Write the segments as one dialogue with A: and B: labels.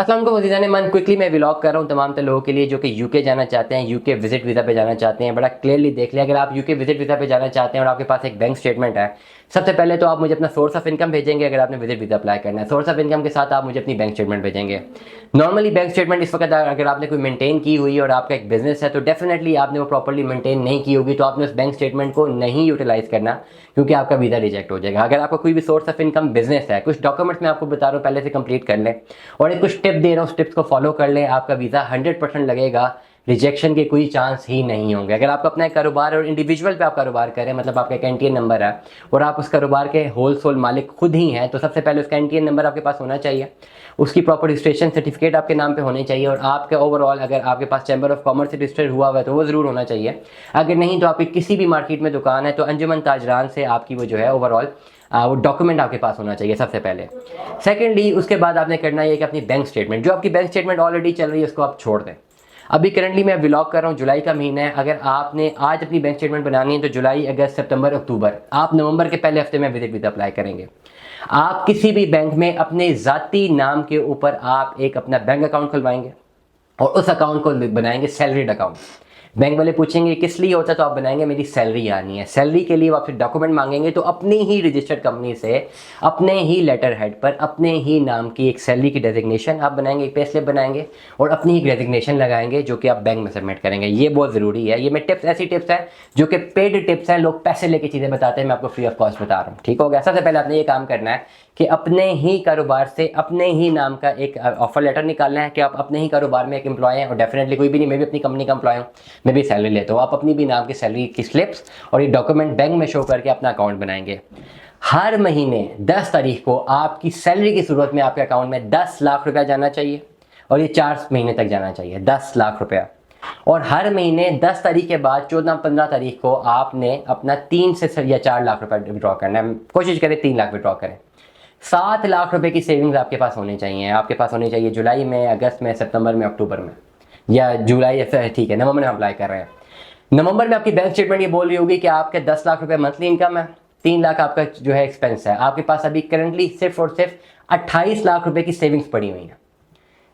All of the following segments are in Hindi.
A: अस्सलाम वालेकुम वज़ीरान मन, क्विकली मैं व्लॉग कर रहा हूँ तमाम लोगों के लिए जो कि यूके जाना चाहते हैं, यूके विजिट वीज़ा पे जाना चाहते हैं। बड़ा क्लियरली देख लिया, अगर आप यूके विजिट वीज़ा पे जाना चाहते हैं और आपके पास एक बैंक स्टेटमेंट है, सबसे पहले तो आप मुझे अपना सोर्स ऑफ इनकम भेजेंगे। अगर आपने विजिट वीज़ा अप्लाई करना है, सोर्स ऑफ इनकम के साथ आप मुझे अपनी बैंक स्टेटमेंट भेजेंगे। नॉर्मली बैंक स्टेटमेंट इस वक्त अगर आपने कोई मेंटेन की हुई और आपका एक बिजनेस है तो डेफिनेटली आपने वो प्रॉपर्ली मेंटेन नहीं की होगी, तो आपने उस बैंक स्टेटमेंट को नहीं यूटिलाइज करना, क्योंकि आपका वीज़ा रिजेक्ट हो जाएगा। अगर आपका कोई भी सोर्स ऑफ इनकम बिजनेस है, कुछ डॉक्यूमेंट्स मैं आपको बता रहा हूँ पहले से कंप्लीट कर लें और एक कुछ टिप दे रहा हूँ, उस टिप्स को फॉलो कर लें, आपका वीज़ा 100% लगेगा, रिजेक्शन के कोई चांस ही नहीं होंगे। अगर आप अपना कारोबार और इंडिविजुअल पे आप कारोबार करें, मतलब आपका एक एनटीएन नंबर है और आप उस कारोबार के होलसेल मालिक खुद ही हैं, तो सबसे पहले उसका एनटीएन नंबर आपके पास होना चाहिए, उसकी प्रॉपर रजिस्ट्रेशन सर्टिफिकेट आपके नाम पे होने चाहिए और आपके ओवरऑल अगर आपके पास चैम्बर ऑफ कॉमर्स से रजिस्टर्ड हुआ है तो वो ज़रूर होना चाहिए। अगर नहीं तो आपकी किसी भी मार्केट में दुकान है तो अंजुमन ताजरान से आपकी वो जो है ओवरऑल वो डॉक्यूमेंट आपके पास होना चाहिए सबसे पहले। सेकेंडली उसके बाद आपने करना है कि अपनी बैंक स्टेटमेंट, जो आपकी बैंक स्टेटमेंट ऑलरेडी चल रही है उसको आप छोड़ दें। अभी करंटली मैं व्लॉग कर रहा हूँ, जुलाई का महीना है, अगर आपने आज अपनी बैंक स्टेटमेंट बनानी है तो जुलाई, अगस्त, सितंबर, अक्टूबर, आप नवंबर के पहले हफ्ते में विजिट वीज़ा अप्लाई करेंगे। आप किसी भी बैंक में अपने ज़ाती नाम के ऊपर आप एक अपना बैंक अकाउंट खुलवाएंगे और उस अकाउंट को बनाएंगे सैलरीड अकाउंट। बैंक वाले पूछेंगे किस लिए होता है तो आप बनाएंगे मेरी सैलरी आनी है। सैलरी के लिए वो आपसे डॉक्यूमेंट मांगेंगे, तो अपनी ही रजिस्टर्ड कंपनी से अपने ही लेटर हेड पर अपने ही नाम की एक सैलरी की डेजिग्नेशन आप बनाएंगे, एक पे स्लिप बनाएंगे और अपनी ही डेजिग्नेशन लगाएंगे जो कि आप बैंक में सबमिट करेंगे। ये बहुत ज़रूरी है। ये मैं टिप्स, ऐसी टिप्स हैं जो कि पेड टिप्स हैं, लोग पैसे लेके चीज़ें बताते हैं, मैं आपको फ्री ऑफ कॉस्ट बता रहा हूँ। ठीक हो गया। सबसे पहले आपने ये काम करना है कि अपने ही कारोबार से अपने ही नाम का एक ऑफर लेटर निकालना है कि आप अपने ही कारोबार में एक एम्प्लॉय हैं, और डेफिनेटली कोई भी नहीं, मैं भी अपनी कंपनी का एम्प्लॉय हूँ, मैं भी सैलरी लेता हूँ। आप अपनी भी नाम की सैलरी की स्लिप्स और ये डॉक्यूमेंट बैंक में शो करके अपना अकाउंट बनाएंगे। हर महीने 10 तारीख को आपकी सैलरी की सूरत में आपके अकाउंट में 10 लाख रुपया जाना चाहिए और ये 4 महीने तक जाना चाहिए, 10 लाख रुपया। और हर महीने 10 तारीख के बाद 14-15 तारीख को आपने अपना 3 से या 4 लाख रुपया विड्रॉ करना है। कोशिश करें 3 लाख विड्रॉ करें। 7 लाख रुपए की सेविंग्स आपके पास होनी चाहिए। आपके पास होनी चाहिए जुलाई में, अगस्त में, सितंबर में, अक्टूबर में, या जुलाई ऐसा ठीक है, नवंबर में अप्लाई कर रहे हैं। नवंबर में आपकी बैंक स्टेटमेंट ये बोल रही होगी कि आपके 10 लाख रुपए मंथली इनकम है, 3 लाख आपका जो है एक्सपेंस है। आपके पास अभी करंटली सिर्फ और सिर्फ 28 लाख रुपए की सेविंग्स पड़ी हुई है।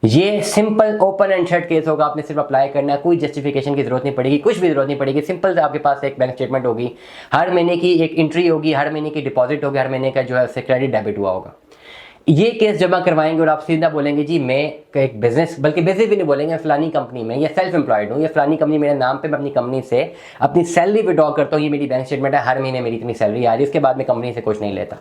A: ये simple open and shut case होगा, आपने सिर्फ अप्लाई करना है, कोई जस्टिफिकेशन की जरूरत नहीं पड़ेगी, कुछ भी जरूरत नहीं पड़ेगी। सिंपल से आपके पास एक बैंक स्टेटमेंट होगी, हर महीने की एक एंट्री होगी, हर महीने की डिपॉजिट होगी, हर महीने का जो है उससे क्रेडिट डेबिट हुआ होगा। ये केस जमा करवाएंगे और आप सीधा बोलेंगे जी मैं एक बिजनेस, बल्कि बिजनेस भी नहीं बोलेंगे, फलानी कंपनी में या सेल्फ एम्प्लॉयड हूँ, या फलानी कंपनी मेरे नाम पे, मैं अपनी कंपनी से अपनी सैलरी विड्रॉ करता हूँ, ये मेरी बैंक स्टेटमेंट है, हर महीने मेरी इतनी सैलरी आ रही है, उसके बाद मैं कंपनी से कुछ नहीं लेता।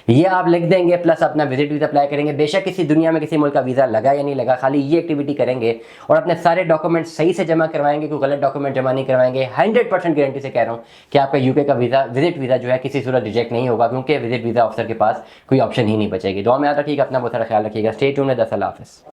A: ये आप लिख देंगे, प्लस अपना विजिट वीज़ा अप्लाई करेंगे। बेशक किसी दुनिया में किसी मुल्क का वीज़ा लगा या नहीं लगा, खाली ये एक्टिविटी करेंगे और अपने सारे डॉक्यूमेंट सही से जमा करवाएंगे, कोई गलत डॉक्यूमेंट जमा नहीं करवाएंगे। 100% गारंटी से कह रहा हूँ कि आपका यूके का वीज़ा, विजिट वीज़ा जो है किसी सूरत रिजेक्ट नहीं होगा, क्योंकि विजिट वीज़ा ऑफिसर के पास कोई ऑप्शन ही नहीं बचेगी। दुआ में याद रखिएगा, अपना बहुत सारा ख्याल रखिएगा। स्टे ट्यून्ड, अल्लाह हाफ़िज़।